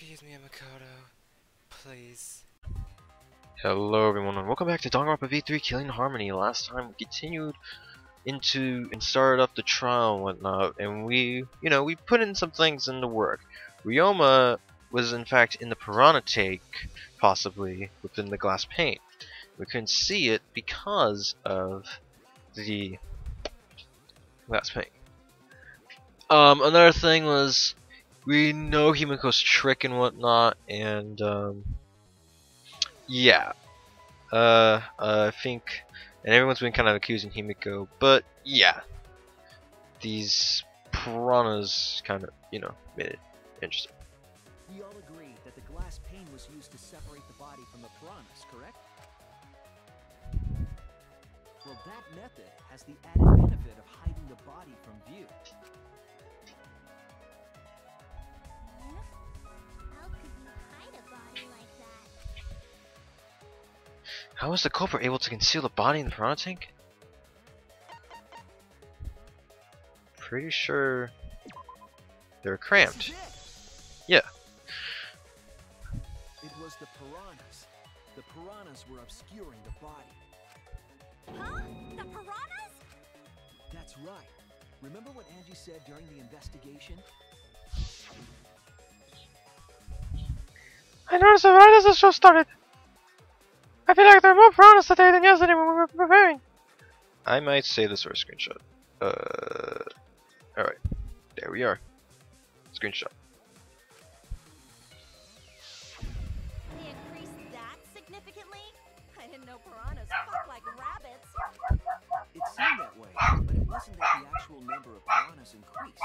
Excuse me, Makoto. Please. Hello everyone and welcome back to Danganronpa V3 Killing Harmony. Last time we continued into and started up the trial and whatnot, and we put in some things into work. Ryoma was in fact in the piranha tank, possibly within the glass pane. We couldn't see it because of the glass pane. Another thing was we know Himiko's trick and whatnot, and yeah. I think, and everyone's been kind of accusing Himiko, but yeah, these piranhas kind of, made it interesting. We all agree that the glass pane was used to separate the body from the piranhas, correct? Well, that method has the added benefit of hiding the body from view. How could you hide a body like that? How was the culprit able to conceal the body in the piranha tank? Pretty sure they were cramped. Yeah. It was the piranhas. The piranhas were obscuring the body. Huh? The piranhas? That's right. Remember what Angie said during the investigation? I noticed that right as the show started. I feel like there are more piranhas today than yesterday when we were preparing. I might say this or a screenshot. Alright. There we are. Screenshot. They increased that significantly? I didn't know piranhas fuck like rabbits. It seemed that way, but it wasn't that the actual number of piranhas increased.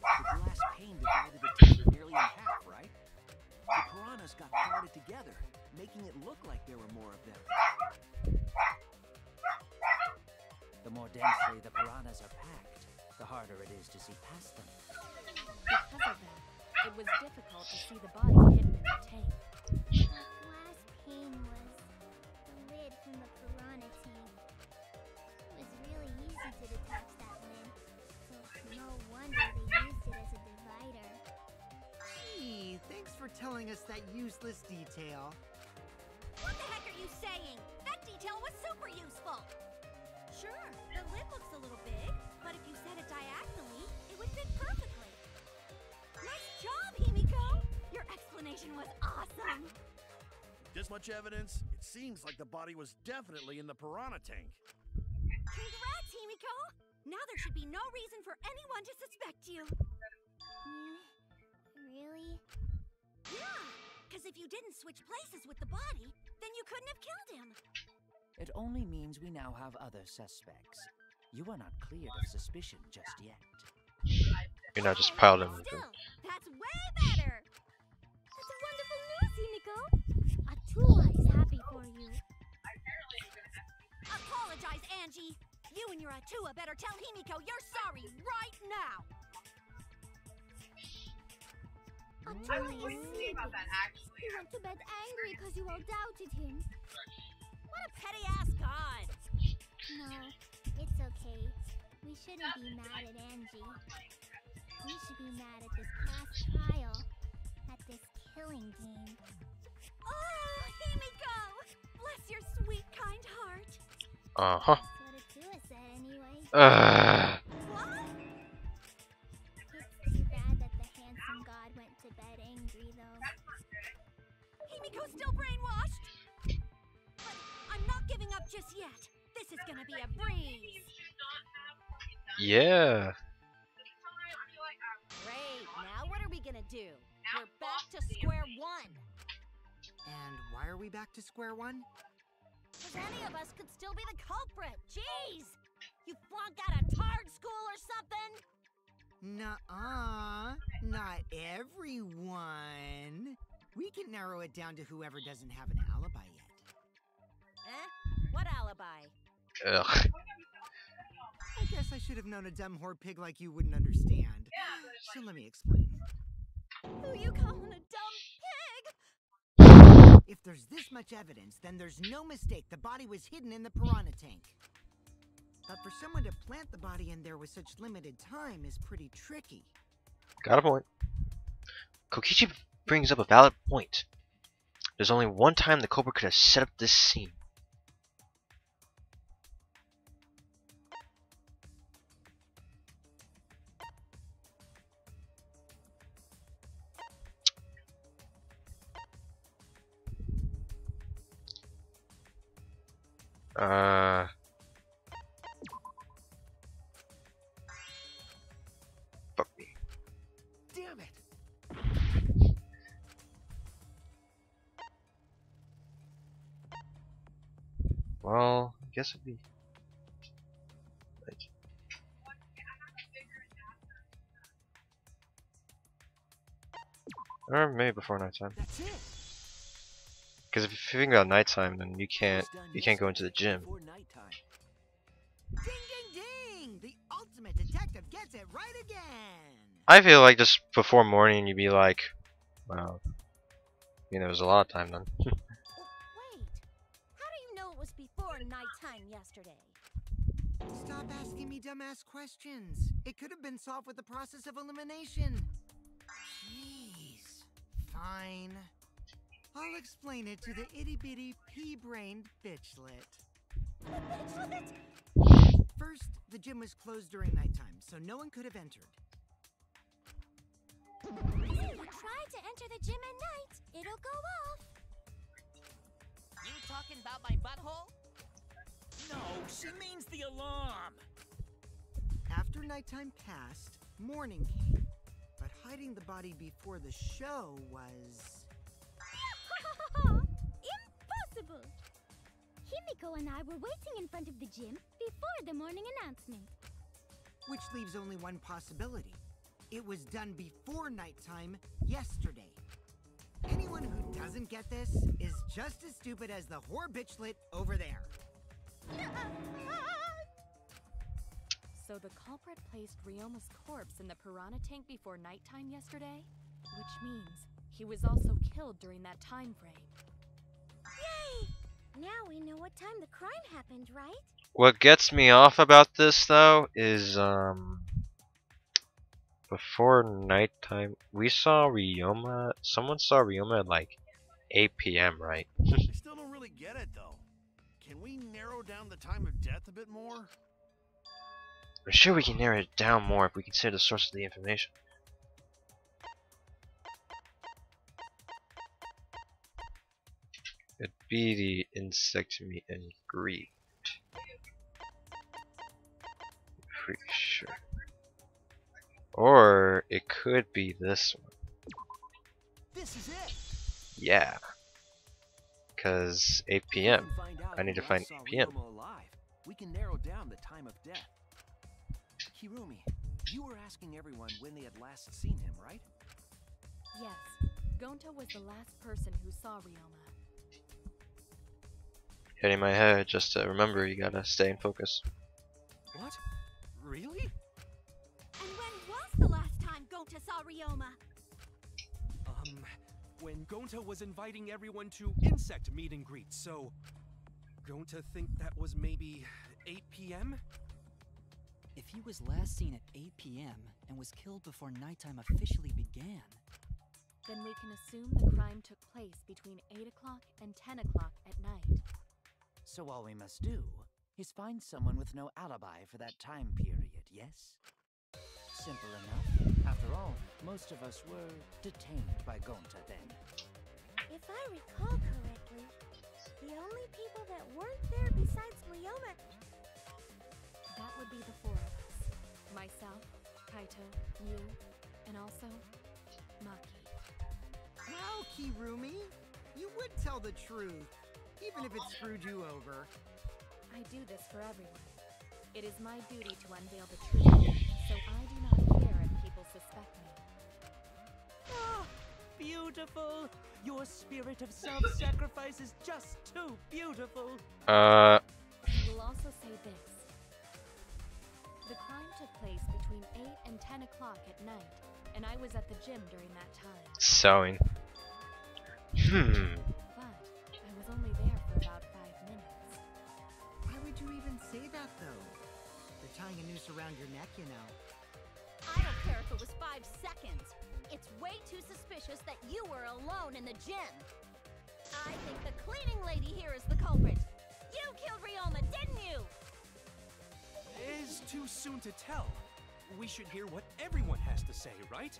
The glass pane divided the picture nearly in half, right? The piranhas got crowded together, making it look like there were more of them. The more densely the piranhas are packed, the harder it is to see past them. Because of that, it was difficult to see the body hidden in the tank. The glass pane was the lid from the piranha tank. It was really easy to detach that lid, so no wonder they used it as a divider. Gee, thanks for telling us that useless detail. What the heck are you saying? That detail was super useful! Sure, the lid looks a little big, but if you set it diagonally, it would fit perfectly. Nice job, Himiko! Your explanation was awesome! This much evidence, it seems like the body was definitely in the piranha tank. Congrats, Himiko! Now there should be no reason for anyone to suspect you. Really? Yeah, because if you didn't switch places with the body, then you couldn't have killed him. It only means we now have other suspects. You are not cleared of suspicion just yet. You're not just piled in. Still, that's way better! That's wonderful news, Himiko! Atua is happy for you. Apologize, Angie! You and your Atua better tell Himiko you're sorry right now! Atua is sleeping. He went to bed angry because you all doubted him. What a petty-ass god! No, it's okay. We shouldn't be mad at Angie. We should be mad at this past trial, at this killing game. Oh, Himiko! Bless your sweet, kind heart. Uh-huh. That's what Atua said anyway. What? It's too bad that the handsome god went to bed angry, though. Himiko's still brainwashed! But I'm not giving up just yet. This is gonna be a breeze. Yeah. Great, now what are we gonna do? We're back to square one. And why are we back to square one? Because any of us could still be the culprit. Jeez! You flunked out of Tard school or something? Nuh-uh. Not everyone. We can narrow it down to whoever doesn't have an alibi yet. Eh? What alibi? Ugh. I guess I should have known a dumb whore pig like you wouldn't understand. So let me explain. Who you calling a dumb pig? If there's this much evidence, then there's no mistake the body was hidden in the piranha tank. But for someone to plant the body in there with such limited time is pretty tricky. Got a point. Kokichi brings up a valid point. There's only one time the culprit could have set up this scene. Fuck me. Damn it! Well, I guess it'd be. Or maybe before nighttime. That's it. Because if you're thinking about nighttime, then you can't go into the gym. Before nighttime. Ding, ding, ding! The ultimate detective gets it right again! I feel like just before morning, you'd be like, well, you know, there's a lot of time then. Wait, how do you know it was before nighttime yesterday? Stop asking me dumbass questions. It could have been solved with the process of elimination. Jeez. Fine. I'll explain it to the itty-bitty pea-brained bitchlet. First, the gym was closed during nighttime, so no one could have entered. If you try to enter the gym at night, it'll go off. You talking about my butthole? No, she means the alarm. After nighttime passed, morning came. But hiding the body before the show was... Impossible! Himiko and I were waiting in front of the gym before the morning announcement. Which leaves only one possibility. It was done before nighttime yesterday. Anyone who doesn't get this is just as stupid as the whore bitchlet over there. So the culprit placed Ryoma's corpse in the piranha tank before nighttime yesterday? Which means he was also killed during that time frame. Yay! Now we know what time the crime happened, right? What gets me off about this though is before nighttime we saw Ryoma. Someone saw Ryoma at like 8 p.m. right? I still don't really get it though. Can we narrow down the time of death a bit more? I'm sure we can narrow it down more if we consider the source of the information. It'd be the insect meat and greed. Pretty sure. Or it could be this one. This is it. Yeah. Because 8 p.m. I need to find 8 p.m. We can narrow down the time of death. Kirumi, you were asking everyone when they had last seen him, right? Yes, Gonta was the last person who saw Ryoma. Hitting my head just to remember you gotta stay in focus. What? Really? And when was the last time Gonta saw Ryoma? When Gonta was inviting everyone to insect meet and greet, so Gonta think that was maybe 8 p.m.? If he was last seen at 8 p.m. and was killed before nighttime officially began, then we can assume the crime took place between 8 o'clock and 10 o'clock at night. so all we must do is find someone with no alibi for that time period, yes? Simple enough. After all, most of us were detained by Gonta then. If I recall correctly, the only people that weren't there besides Ryoma... That would be the four of us. Myself, Kaito, you, and also Maki. Wow, Kirumi! You would tell the truth, even if it screwed you over. I do this for everyone. It is my duty to unveil the truth, so I do not care if people suspect me. Ah, beautiful! Your spirit of self-sacrifice is just too beautiful! I will also say this. The crime took place between 8 and 10 o'clock at night, and I was at the gym during that time. Sewing. But I was only there for about 5 minutes. Why would you even say that, though? They're tying a noose around your neck, you know. I don't care if it was 5 seconds. It's way too too suspicious that you were alone in the gym. I think the cleaning lady here is the culprit. You killed Ryoma, didn't you? It's too soon to tell. We should hear what everyone has to say, right?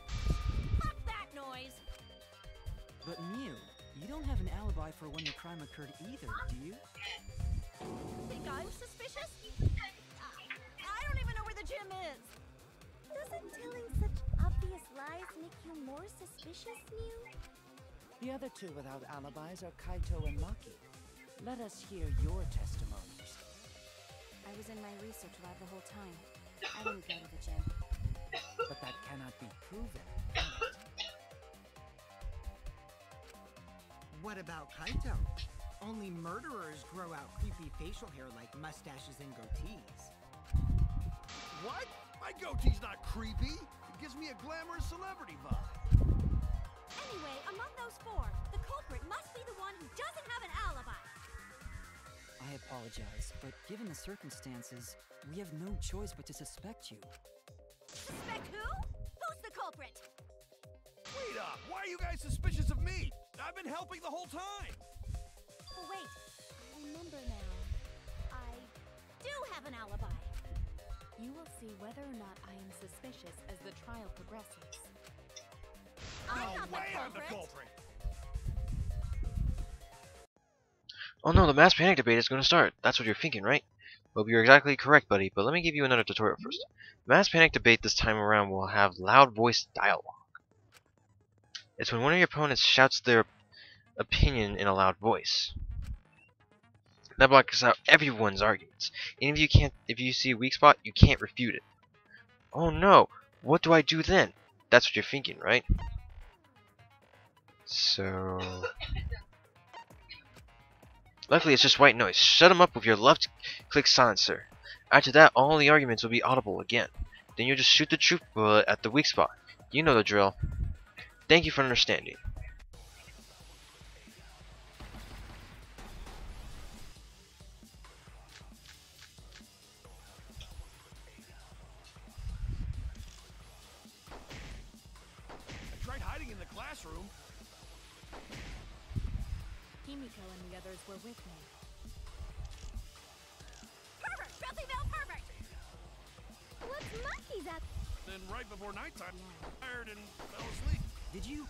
Fuck that noise. But Mew, you don't have an alibi for when the crime occurred either, do you? Think I'm suspicious? I don't even know where the gym is. Doesn't telling such obvious lies make you more suspicious, Mew? The other two without alibis are Kaito and Maki. Let us hear your testimonies. I was in my research lab the whole time. I didn't go to the gym. But that cannot be proven, can it? What about Kaito? Only murderers grow out creepy facial hair like mustaches and goatees. What? My goatee's not creepy. It gives me a glamorous celebrity vibe. Anyway, among those four, the culprit must be the one who doesn't have an alibi. I apologize, but given the circumstances, we have no choice but to suspect you. Suspect who? Who's the culprit? Wait up! Why are you guys suspicious of me? I've been helping the whole time! Oh, wait. I remember now. I do have an alibi. You will see whether or not I am suspicious as the trial progresses. I'm not the I'm the culprit. culprit! Oh no, the mass panic debate is going to start. That's what you're thinking, right? Well, you're exactly correct, buddy, but let me give you another tutorial first. Mass panic debate this time around will have loud voice dialogue. It's when one of your opponents shouts their opinion in a loud voice. That blocks out everyone's arguments. And if you see a weak spot, you can't refute it. Oh no, what do I do then? That's what you're thinking, right? So... Luckily, it's just white noise. Shut them up with your left-click silencer. After that, all the arguments will be audible again. Then you'll just shoot the truth bullet at the weak spot. You know the drill. Thank you for understanding. I tried hiding in the classroom. Himiko and the others were with me. Pervert! Filthy male pervert! What's Maki's at? Then right before nighttime, tired and fell asleep. Did you?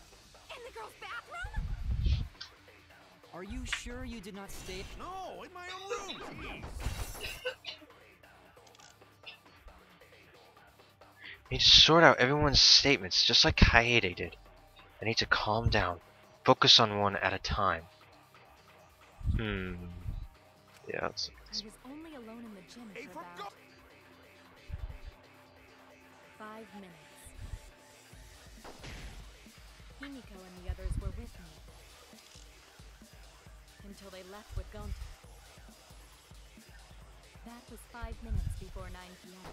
In the girls' bathroom? Are you sure you did not stay? No, in my own room. Jeez. I need to sort out everyone's statements, just like Kaede did. I need to calm down. Focus on one at a time. Yeah, that's... I was only alone in the gym Hey, for about 5 minutes. Himiko and the others were with me. Until they left with Gonta. That was 5 minutes before 9 p.m.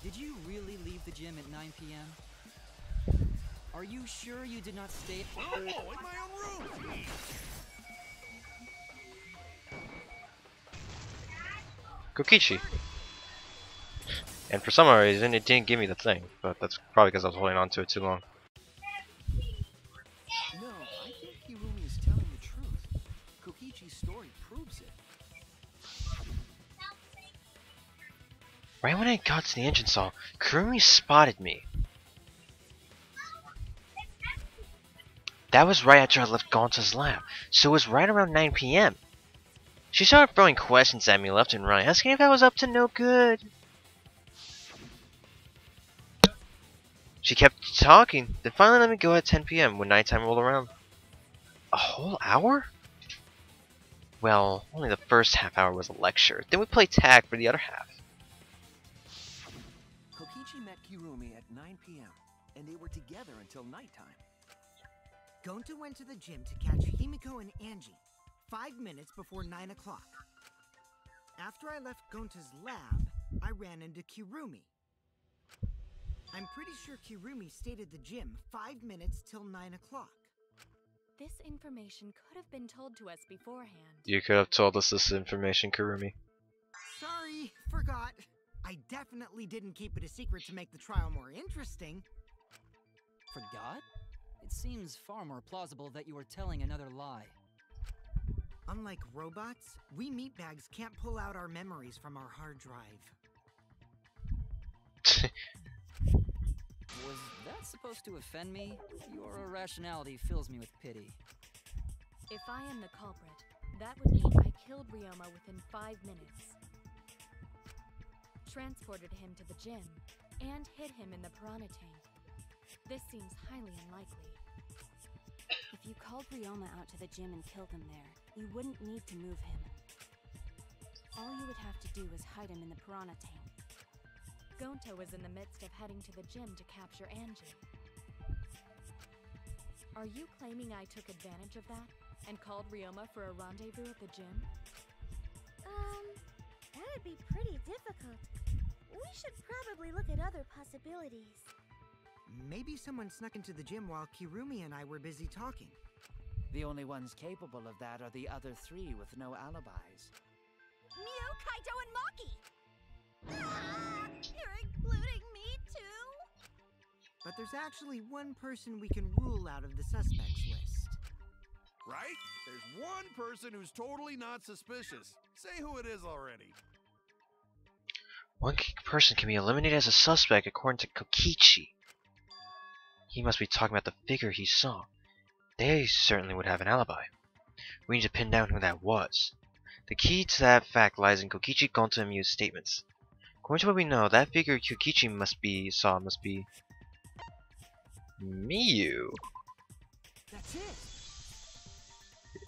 Did you really leave the gym at 9 p.m.? Are you sure you did not stay? No, in my own room. Jeez. Kokichi. And for some reason, it didn't give me the thing, but that's probably because I was holding on to it too long. No, I think Hirumi is telling the truth. Kokichi's story proves it. Right when I got to the entrance hall, Kurumi spotted me. That was right after I left Gonta's lab, so it was right around 9 p.m. She started throwing questions at me left and right, asking if I was up to no good. She kept talking, then finally let me go at 10 p.m. when nighttime rolled around. A whole hour? Well, only the first half hour was a lecture, then we played tag for the other half. Kokichi met Kirumi at 9 p.m., and they were together until nighttime. Gonta went to the gym to catch Himiko and Angie 5 minutes before 9 o'clock. After I left Gonta's lab, I ran into Kirumi. I'm pretty sure Kirumi stayed at the gym 5 minutes till 9 o'clock. This information could have been told to us beforehand. You could have told us this information, Kurumi. Sorry, forgot. I definitely didn't keep it a secret to make the trial more interesting. Forgot? It seems far more plausible that you were telling another lie. Unlike robots, we meatbags can't pull out our memories from our hard drive. Was that supposed to offend me? Your irrationality fills me with pity. If I am the culprit, that would mean I killed Ryoma within 5 minutes, transported him to the gym, and hid him in the piranha tank. This seems highly unlikely. If you called Ryoma out to the gym and killed him there, you wouldn't need to move him. All you would have to do is hide him in the piranha tank. Gonta was in the midst of heading to the gym to capture Angie. Are you claiming I took advantage of that and called Ryoma for a rendezvous at the gym? That'd be pretty difficult. We should probably look at other possibilities. Maybe someone snuck into the gym while Kirumi and I were busy talking. The only ones capable of that are the other three with no alibis. Mew, Kaito, and Maki! Ah, you're including me too? But there's actually one person we can rule out of the suspects list. Right? There's one person who's totally not suspicious. Say who it is already. One person can be eliminated as a suspect according to Kokichi. He must be talking about the figure he saw. They certainly would have an alibi. We need to pin down who that was. The key to that fact lies in Kokichi, Gonta, and Mew's statements. According to what we know, that figure Kokichi must be Mew. That's it.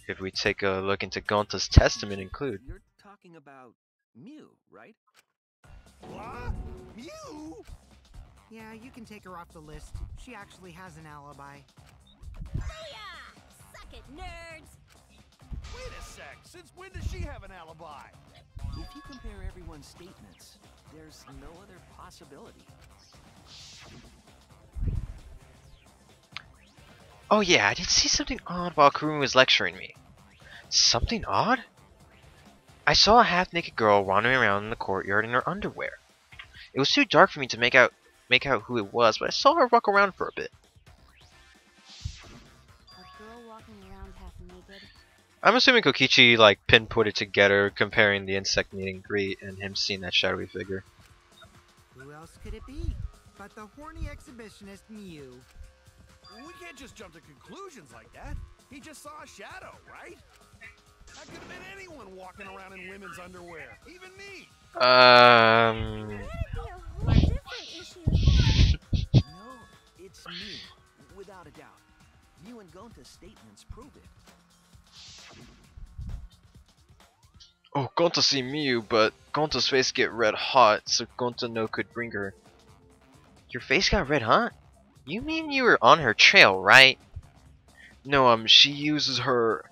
If we take a look into Gonta's testament include. You're talking about Mew, right? What? Mew? Yeah, you can take her off the list. She actually has an alibi. Booyah! Suck it, nerds! Wait a sec. Since when does she have an alibi? If you compare everyone's statements, there's no other possibility. Oh yeah, I did see something odd while Kurumi was lecturing me. Something odd? I saw a half-naked girl wandering around in the courtyard in her underwear. It was too dark for me to make out who it was, but I saw her walk around for a bit. A girl walking around half naked? I'm assuming Kokichi like pinpointed together, comparing the insect meet and greet and him seeing that shadowy figure. Who else could it be but the horny exhibitionist Mew? We can't just jump to conclusions like that. He just saw a shadow, right? That could have been anyone walking around in women's underwear. Even me. That'd be a whole different issue. No, it's Mew, without a doubt. Mew and Gonta's statements prove it. Oh, Gonta see Mew, but Gonta's face get red hot, so Gonta no could bring her. Your face got red hot? You mean you were on her trail, right? No, she uses her...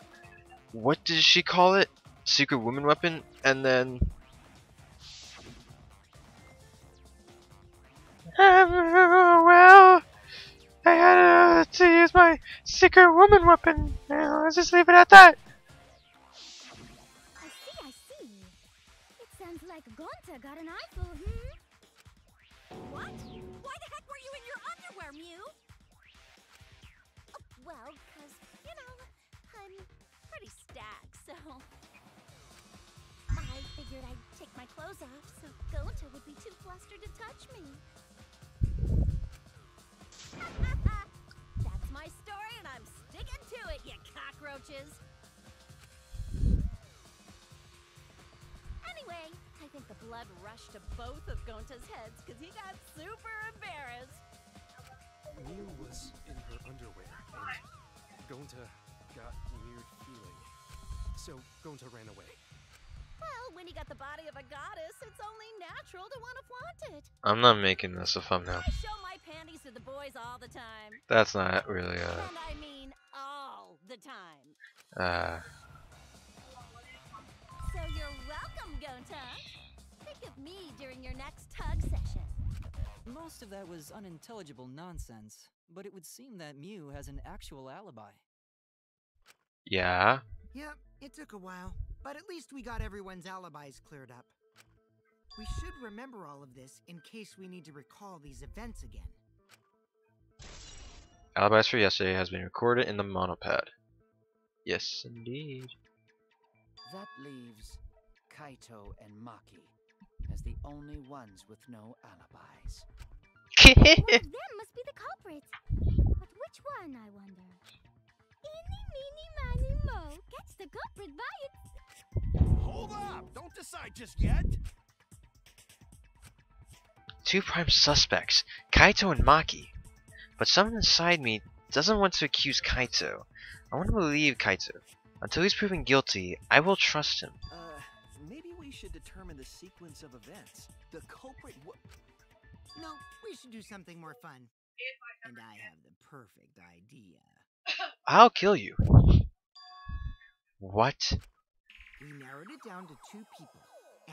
What does she call it? Secret woman weapon? And then... Well, I had to use my secret woman weapon. Let's just leave it at that. I see. It sounds like Gonta got an eyeful, What? Why the heck were you in your underwear, Mew? Well, 'cause, I'm pretty stacked, so... I figured I'd take my clothes off so Gonta would be too flustered to touch me. That's my story and I'm sticking to it, you cockroaches! Anyway, I think the blood rushed to both of Gonta's heads because he got super embarrassed. Mew was in her underwear, and Gonta got weird feeling. So Gonta ran away. Well, when you got the body of a goddess, it's only natural to want to flaunt it. I'm not making this a thumbnail. I show my panties to the boys all the time. That's not really And I mean all the time. So you're welcome, Gonta. Think of me during your next tug session. Most of that was unintelligible nonsense, but it would seem that Mew has an actual alibi. Yeah. Yep, it took a while, but at least we got everyone's alibis cleared up. We should remember all of this in case we need to recall these events again. Alibis for yesterday has been recorded in the monopad. Yes, indeed. That leaves Kaito and Maki as the only ones with no alibis. One of them must be the culprit. But which one, I wonder? Eeny, meeny, miny, mo. Catch the culprit by its... Hold up! Don't decide just yet! Two prime suspects, Kaito and Maki. But someone inside me doesn't want to accuse Kaito. I want to believe Kaito. Until he's proven guilty, I will trust him. Maybe we should determine the sequence of events. The culprit No, we should do something more fun. And I have the perfect idea. I'll kill you. What? We narrowed it down to 2 people,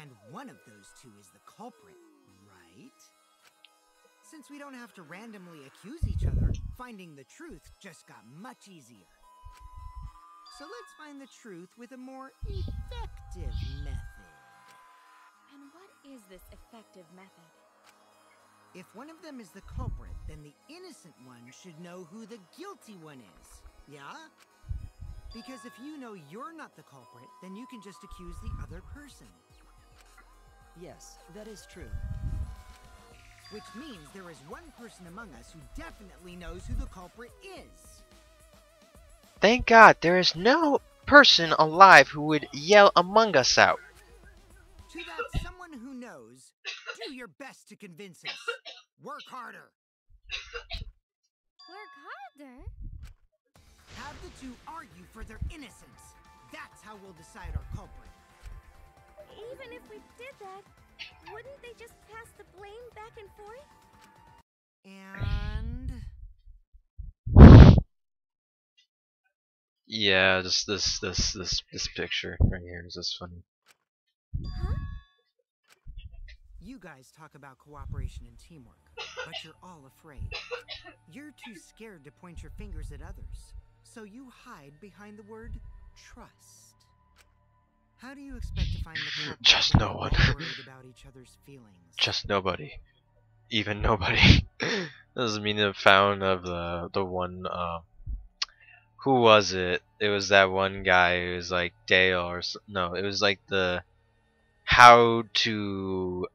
and one of those 2 is the culprit, right? Since we don't have to randomly accuse each other, finding the truth just got much easier. So let's find the truth with a more effective method. And what is this effective method? If one of them is the culprit, then the innocent one should know who the guilty one is. Yeah? Because if you know you're not the culprit, then you can just accuse the other person. Yes, that is true. Which means there is one person among us who definitely knows who the culprit is. Thank God there is no person alive who would yell Among Us out. To that someone who knows, do your best to convince us. Work harder. Work harder? Have the 2 argue for their innocence. That's how we'll decide our culprit. Even if we did that, wouldn't they just pass the blame back and forth? And... Yeah, just this picture right here is just funny. Huh? You guys talk about cooperation and teamwork, but you're all afraid. You're too scared to point your fingers at others, so you hide behind the word trust. How do you expect to find the culprit Just when no you're one. all worried about each other's feelings? Just nobody. Even nobody. This is meaning found of the one who was it? It was that one guy who was like Dale or no, it was like the how to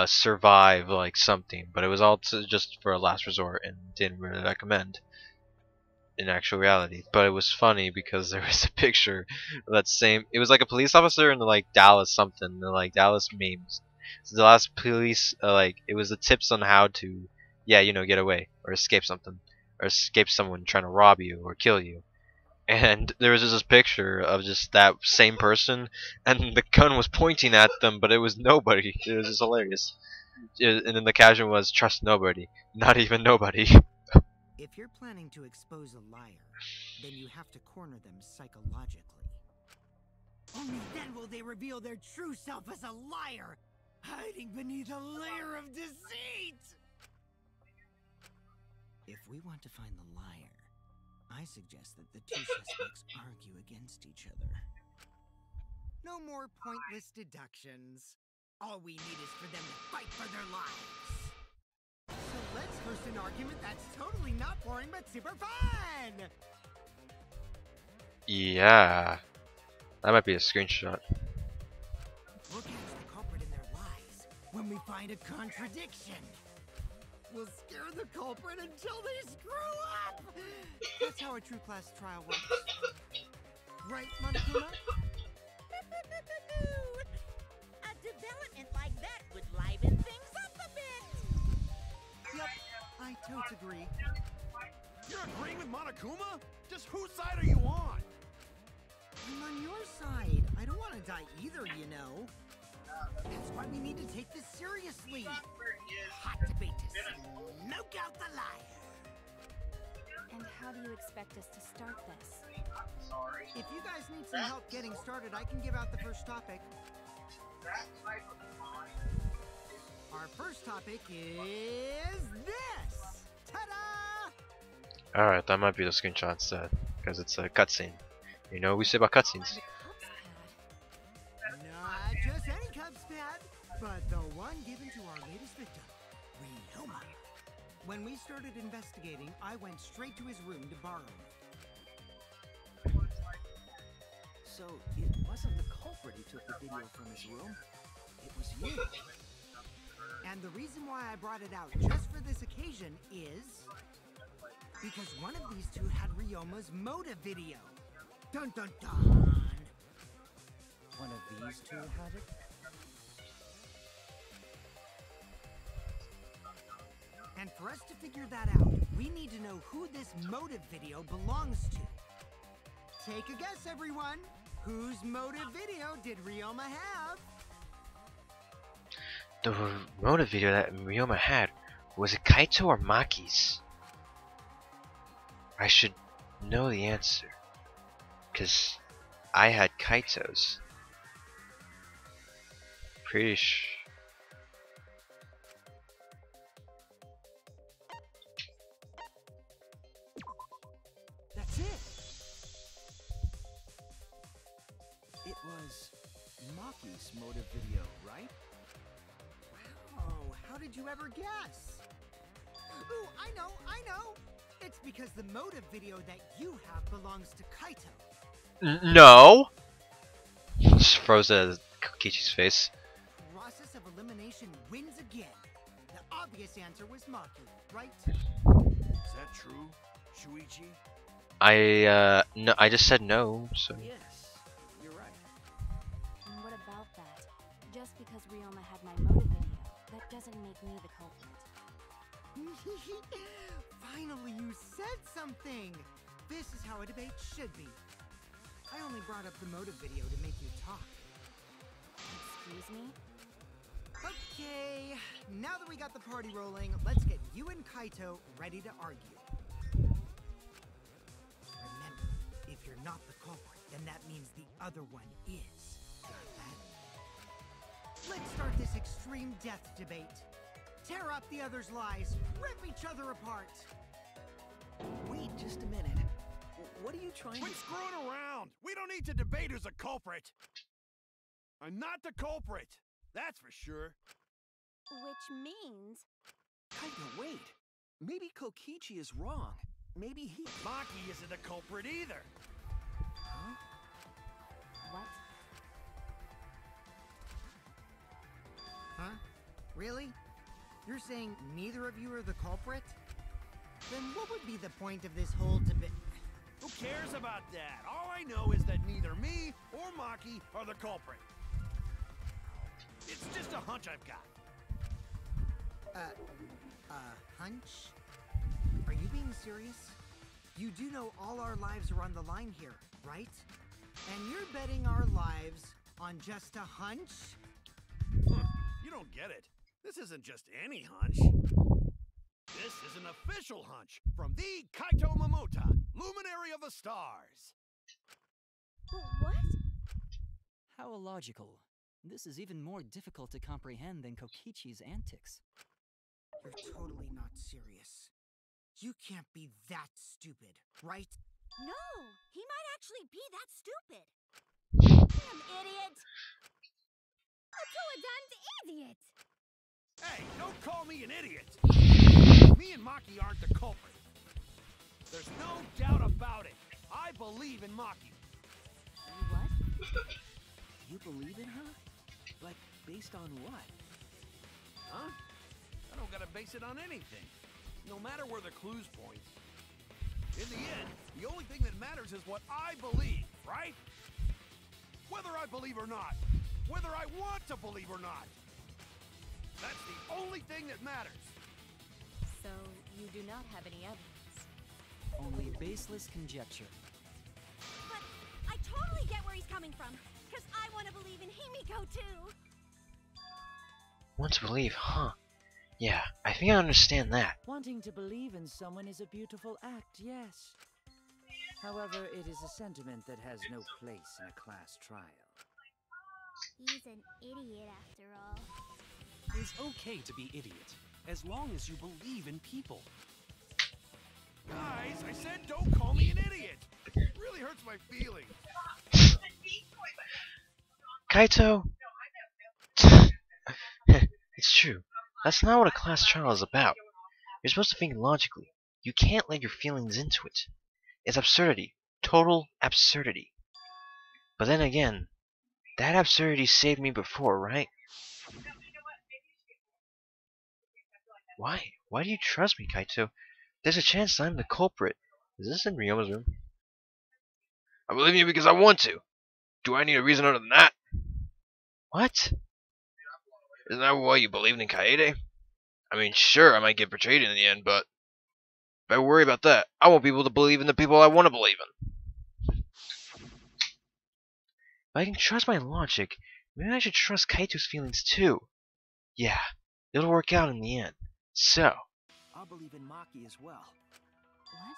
survive like something, but it was all just for a last resort and didn't really recommend in actual reality. But it was funny because there was a picture of that same, it was like a police officer in like Dallas something, the like Dallas memes. So the last police like it was the tips on how to get away or escape something or escape someone trying to rob you or kill you. And there was just this picture of just that same person, and the gun was pointing at them, but it was nobody. It was just hilarious. And then the caption was, "Trust nobody, not even nobody." If you're planning to expose a liar, then you have to corner them psychologically. Only then will they reveal their true self as a liar, hiding beneath a layer of deceit! If we want to find the liar, I suggest that the 2 suspects argue against each other. No more pointless deductions. All we need is for them to fight for their lives. So let's host an argument that's totally not boring but super fun! Yeah, that might be a screenshot. We'll catch the culprit in their lies when we find a contradiction. We'll scare the culprit until they screw up! That's how a true class trial works. Right, Monokuma? A development like that would liven things up a bit. Yep, I totes agree. You're agreeing with Monokuma? Just whose side are you on? I'm on your side. I don't want to die either, you know. That's why we need to take this seriously. Hot debate to smoke out the liar. And how do you expect us to start this? If you guys need some help getting started, I can give out the first topic. Our first topic is this! Ta-da! Alright, that might be the screenshot instead, because it's a cutscene. You know what we say about cutscenes. Not just any Cubs pad, but the one given to our latest victim, Ryoma. When we started investigating, I went straight to his room to borrow it. So, it wasn't the culprit who took the video from his room. It was you. And the reason why I brought it out just for this occasion is... because one of these two had Ryoma's motive video. Dun dun dun! One of these two had it? And for us to figure that out, we need to know who this motive video belongs to. Take a guess, everyone. Whose motive video did Ryoma have? The motive video that Ryoma had, was it Kaito or Maki's? I should know the answer, cause I had Kaito's. Pretty sure. That's it. It was Maki's motive video, right? Oh, how did you ever guess? Ooh, I know! It's because the motive video that you have belongs to Kaito. No! Just froze at Kokichi's face. Process of elimination wins again. The obvious answer was Maki, right? Is that true, Shuichi? No, I just said no, so. Yes, you're right. And what about that? Just because Ryoma had my motive video, that doesn't make me the culprit. Finally, you said something! This is how a debate should be. I only brought up the motive video to make you talk. Excuse me? Okay, now that we got the party rolling, let's get you and Kaito ready to argue. Remember, if you're not the culprit, then that means the other one is. Got that? Let's start this extreme death debate. Tear up the other's lies, rip each other apart. Wait just a minute. What are you trying Quit to... screwing around! We don't need to debate who's a culprit! I'm not the culprit! That's for sure. Which means... Kaito, wait. Maybe Kokichi is wrong. Maybe he... Maki isn't a culprit either! Huh? What? Huh? Really? You're saying neither of you are the culprit? Then what would be the point of this whole debate? Who cares about that? All I know is that neither me or Maki are the culprit. It's just a hunch I've got. Hunch? Are you being serious? You do know all our lives are on the line here, right? And you're betting our lives on just a hunch? You don't get it. This isn't just any hunch. This is an official hunch from the Kaito Momota, luminary of the stars. What? How illogical. This is even more difficult to comprehend than Kokichi's antics. You're totally not serious. You can't be that stupid, right? No, he might actually be that stupid. Damn idiot! A two-a-duns idiot! Hey, don't call me an idiot! Me and Maki aren't the culprit. There's no doubt about it. I believe in Maki. What? You believe in her? But based on what? Huh? I don't gotta base it on anything. No matter where the clues point. In the end, the only thing that matters is what I believe, right? Whether I believe or not. Whether I want to believe or not. That's the only thing that matters. So, you do not have any evidence? Only baseless conjecture. But I totally get where he's coming from, because I want to believe in Himiko too. Want to believe, huh? Yeah, I think I understand that. Wanting to believe in someone is a beautiful act, yes. However, it is a sentiment that has no place in a class trial. He's an idiot after all. It's okay to be idiot, as long as you believe in people. Guys, I said don't call me an idiot. It really hurts my feelings. Kaito? It's true. That's not what a class trial is about. You're supposed to think logically. You can't let your feelings into it. It's absurdity. Total absurdity. But then again, that absurdity saved me before, right? Why? Why do you trust me, Kaito? There's a chance that I'm the culprit. Is this in Ryoma's room? I believe in you because I want to. Do I need a reason other than that? What? Isn't that why you believed in Kaede? I mean, sure, I might get betrayed in the end, but if I worry about that, I want people to believe in the people I want to believe in. If I can trust my logic, maybe I should trust Kaito's feelings too. Yeah, it'll work out in the end. So, I'll believe in Maki as well. What?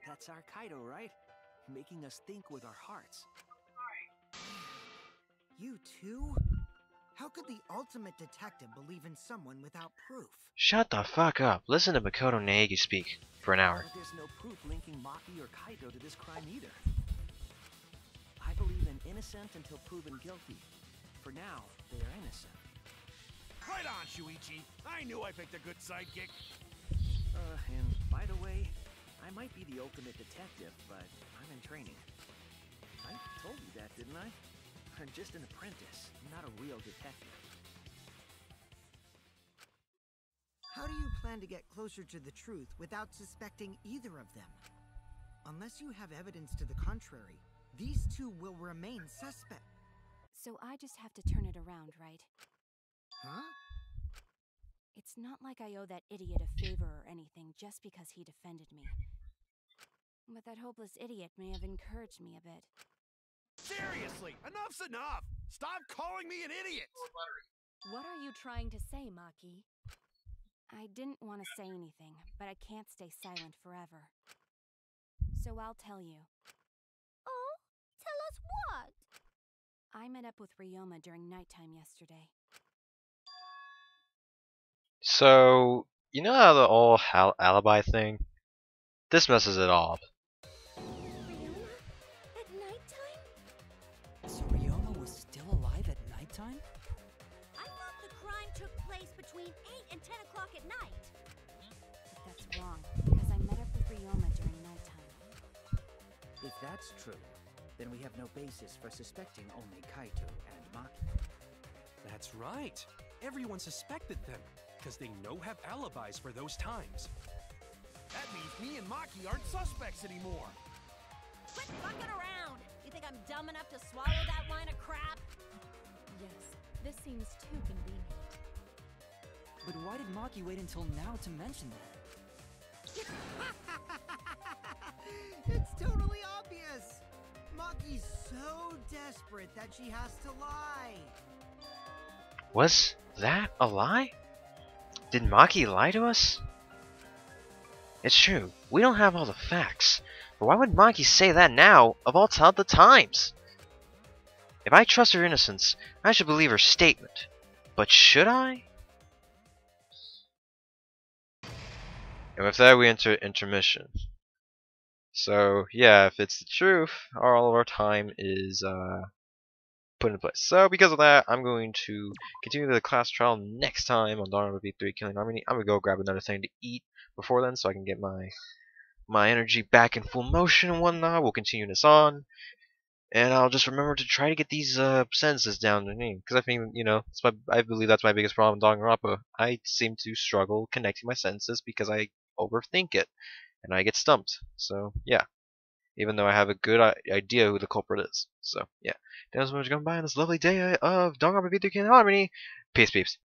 That's our Kaido, right? Making us think with our hearts. You too? How could the ultimate detective believe in someone without proof? shut the fuck up. Listen to Makoto Naegi speak for an hour. But there's no proof linking Maki or Kaido to this crime either. I believe in innocent until proven guilty. For now, they are innocent. Right on, Shuichi. I knew I picked a good sidekick. And by the way, I might be the ultimate detective, but I'm in training. I told you that, didn't I? I'm just an apprentice, not a real detective. How do you plan to get closer to the truth without suspecting either of them? Unless you have evidence to the contrary, these two will remain suspect. So I just have to turn it around, right? Huh? It's not like I owe that idiot a favor or anything just because he defended me. But that hopeless idiot may have encouraged me a bit. Seriously, enough's enough! Stop calling me an idiot! What are you trying to say, Maki? I didn't want to say anything, but I can't stay silent forever. So I'll tell you. Oh, tell us what? I met up with Ryoma during nighttime yesterday. So, you know how the whole alibi thing? This messes it all up. Ryoma? At nighttime? So Ryoma was still alive at nighttime? I thought the crime took place between 8 and 10 o'clock at night. But that's wrong, because I met up with Ryoma during nighttime. If that's true, then we have no basis for suspecting only Kaito and Maki. That's right. Everyone suspected them, because they have alibis for those times. That means me and Maki aren't suspects anymore. Quit fucking around! You think I'm dumb enough to swallow that line of crap? Yes, this seems too convenient. But why did Maki wait until now to mention that? It's totally obvious! Maki's so desperate that she has to lie. Was that a lie? Did Maki lie to us? It's true, we don't have all the facts, but why would Maki say that now, of all the times? If I trust her innocence, I should believe her statement. But should I? And with that we enter intermission. So yeah, if it's the truth, all of our time is put into place. So because of that, I'm going to continue the class trial next time on Danganronpa V3 Killing Harmony. I'm gonna go grab another thing to eat before then, so I can get my energy back in full motion and whatnot. We'll continue this on, and I'll just remember to try to get these sentences down to me, because I think I believe that's my biggest problem in Danganronpa. I seem to struggle connecting my sentences because I overthink it and I get stumped. So yeah. Even though I have a good idea who the culprit is. So, yeah. Thanks so much for coming by on this lovely day of Danganronpa V3 Killing Harmony. Peace, peeps.